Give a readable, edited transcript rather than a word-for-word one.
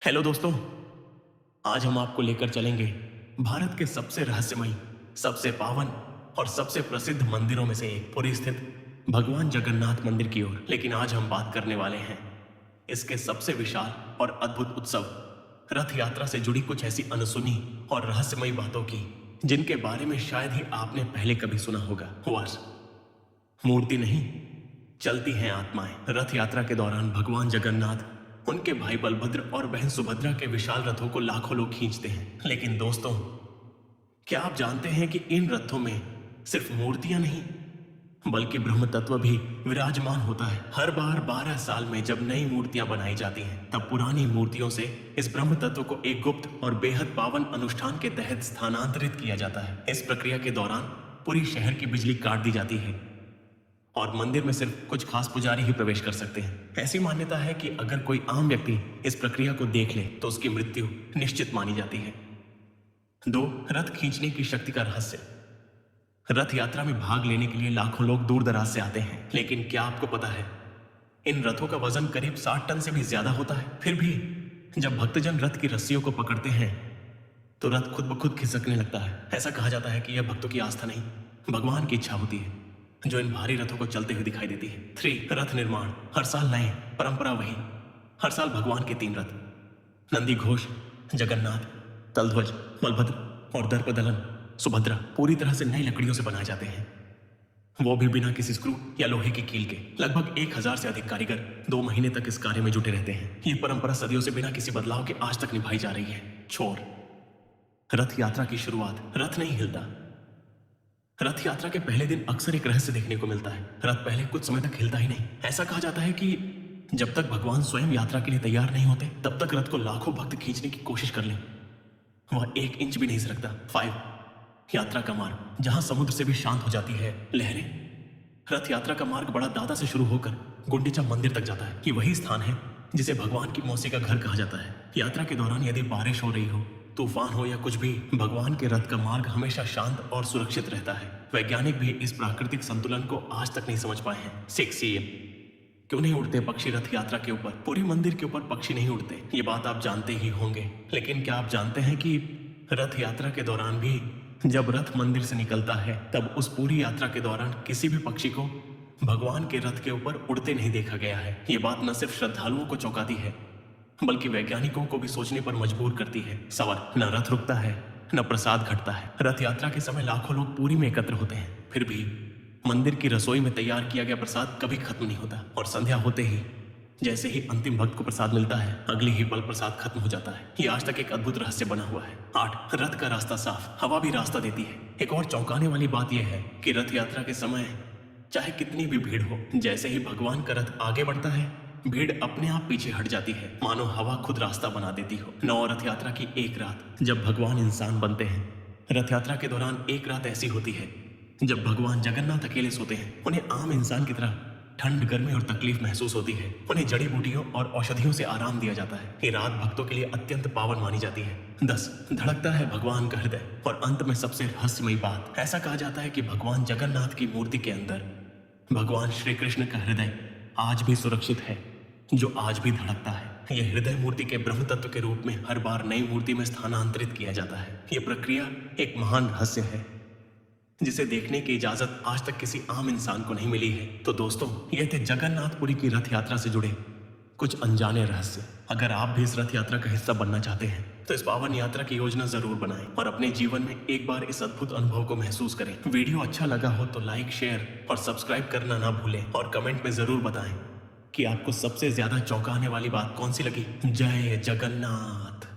Hello दोस्तों। आज हम आपको लेकर चलेंगे भारत के सबसे रहस्यमयी, सबसे पावन और सबसे प्रसिद्ध मंदिरों में से एक पुरी स्थित भगवान जगन्नाथ मंदिर की ओर। लेकिन आज हम बात करने वाले हैं इसके सबसे विशाल और अद्भुत उत्सव रथ यात्रा से जुड़ी कुछ ऐसी अनसुनी और रहस्यमयी बातों की जिनके बारे में शायद ही आपने पहले कभी सुना होगा। वर्ष मूर्ति नहीं, चलती हैं आत्माएं। रथ यात्रा के दौरान भगवान जगन्नाथ, उनके भाई बलभद्र और बहन सुभद्रा के विशाल रथों को लाखों लोग खींचते हैं। लेकिन दोस्तों, क्या आप जानते हैं कि इन रथों में सिर्फ मूर्तियां नहीं बल्कि ब्रह्म तत्व भी विराजमान होता है। हर बार 12 साल में जब नई मूर्तियां बनाई जाती हैं, तब पुरानी मूर्तियों से इस ब्रह्म तत्व को एक गुप्त और बेहद पावन अनुष्ठान के तहत स्थानांतरित किया जाता है। इस प्रक्रिया के दौरान पूरी शहर की बिजली काट दी जाती है और मंदिर में सिर्फ कुछ खास पुजारी ही प्रवेश कर सकते हैं। ऐसी मान्यता है कि अगर कोई आम व्यक्ति इस प्रक्रिया को देख ले तो उसकी मृत्यु निश्चित मानी जाती है। 2. रथ खींचने की शक्ति का रहस्य। रथ यात्रा में भाग लेने के लिए लाखों लोग दूर दराज से आते हैं, लेकिन क्या आपको पता है इन रथों का वजन करीब 60 टन से भी ज्यादा होता है। फिर भी जब भक्तजन रथ की रस्सियों को पकड़ते हैं तो रथ खुद ब खुद खिसकने लगता है। ऐसा कहा जाता है कि यह भक्तों की आस्था नहीं, भगवान की इच्छा होती है जो इन भारी रथों को चलते हुए दिखाई देती है। 3. रथ निर्माण। हर साल नए, परंपरा वही। हर साल भगवान के 3 रथ, नंदी घोष, जगन्नाथ, तलध्वज, बलभद्र और दर्पदलन सुभद्रा, पूरी तरह से नई लकड़ियों से बनाए जाते हैं, वो भी बिना किसी स्क्रू या लोहे की कील के। लगभग 1000 से अधिक कारीगर 2 महीने तक इस कार्य में जुटे रहते हैं। ये परंपरा सदियों से बिना किसी बदलाव के आज तक निभाई जा रही है। छोर। रथ यात्रा की शुरुआत। रथ नहीं हिलता। रथ यात्रा के पहले दिन अक्सर एक रहस्य देखने को मिलता है। रथ पहले कुछ समय तक हिलता ही नहीं। ऐसा कहा जाता है कि जब तक भगवान स्वयं यात्रा के लिए तैयार नहीं होते, तब तक रथ को लाखों भक्त खींचने की कोशिश कर लें, वह 1 इंच भी नहीं सरकता। 5. यात्रा का मार्ग। जहां समुद्र से भी शांत हो जाती है लहरें, रथ यात्रा का मार्ग बड़ा दादा से शुरू होकर गुंडीचा मंदिर तक जाता है। ये वही स्थान है जिसे भगवान की मौसी का घर कहा जाता है। यात्रा के दौरान यदि बारिश हो रही हो, तूफान हो या कुछ भी, भगवान के रथ का मार्ग हमेशा शांत और सुरक्षित रहता है। वैज्ञानिक भी इस प्राकृतिक संतुलन को आज तक नहीं समझ पाए हैं। 6. क्यों नहीं उड़ते पक्षी रथ यात्रा के ऊपर? पूरी मंदिर के ऊपर पक्षी नहीं उड़ते, ये बात आप जानते ही होंगे। लेकिन क्या आप जानते हैं कि रथ यात्रा के दौरान भी जब रथ मंदिर से निकलता है, तब उस पूरी यात्रा के दौरान किसी भी पक्षी को भगवान के रथ के ऊपर उड़ते नहीं देखा गया है। ये बात न सिर्फ श्रद्धालुओं को चौंकाती है बल्कि वैज्ञानिकों को भी सोचने पर मजबूर करती है। सवाल, न रथ रुकता है न प्रसाद घटता है। रथ यात्रा के समय लाखों लोग पूरी में एकत्र होते हैं, फिर भी मंदिर की रसोई में तैयार किया गया प्रसाद कभी खत्म नहीं होता। और संध्या होते ही जैसे ही अंतिम भक्त को प्रसाद मिलता है, अगली ही पल प्रसाद खत्म हो जाता है। ये आज तक एक अद्भुत रहस्य बना हुआ है। 8. रथ का रास्ता साफ। हवा भी रास्ता देती है। एक और चौंकाने वाली बात यह है कि रथ यात्रा के समय चाहे कितनी भी भीड़ हो, जैसे ही भगवान का रथ आगे बढ़ता है, भीड़ अपने आप पीछे हट जाती है, मानो हवा खुद रास्ता बना देती हो। 9. रथ यात्रा की एक रात। जब भगवान इंसान बनते हैं, रथ यात्रा के दौरान एक रात ऐसी होती है जब भगवान जगन्नाथ अकेले सोते हैं। उन्हें आम इंसान की तरह ठंड, गर्मी और तकलीफ महसूस होती है। उन्हें जड़ी बूटियों और औषधियों से आराम दिया जाता है। ये रात भक्तों के लिए अत्यंत पावन मानी जाती है। 10. धड़कता है भगवान का हृदय। और अंत में सबसे रहस्यमयी बात, ऐसा कहा जाता है कि भगवान जगन्नाथ की मूर्ति के अंदर भगवान श्री कृष्ण का हृदय आज भी सुरक्षित है, जो आज भी धड़कता है। यह हृदय मूर्ति के ब्रह्म तत्व के रूप में हर बार नई मूर्ति में स्थानांतरित किया जाता है। यह प्रक्रिया एक महान रहस्य है जिसे देखने की इजाजत आज तक किसी आम इंसान को नहीं मिली है। तो दोस्तों, यह थे जगन्नाथपुरी की रथ यात्रा से जुड़े कुछ अनजाने रहस्य। अगर आप भी इस रथ यात्रा का हिस्सा बनना चाहते हैं तो इस पावन यात्रा की योजना जरूर बनाएं और अपने जीवन में एक बार इस अद्भुत अनुभव को महसूस करें। वीडियो अच्छा लगा हो तो लाइक, शेयर और सब्सक्राइब करना ना भूलें और कमेंट में जरूर बताएं कि आपको सबसे ज्यादा चौंकाने वाली बात कौन सी लगी। जय जगन्नाथ।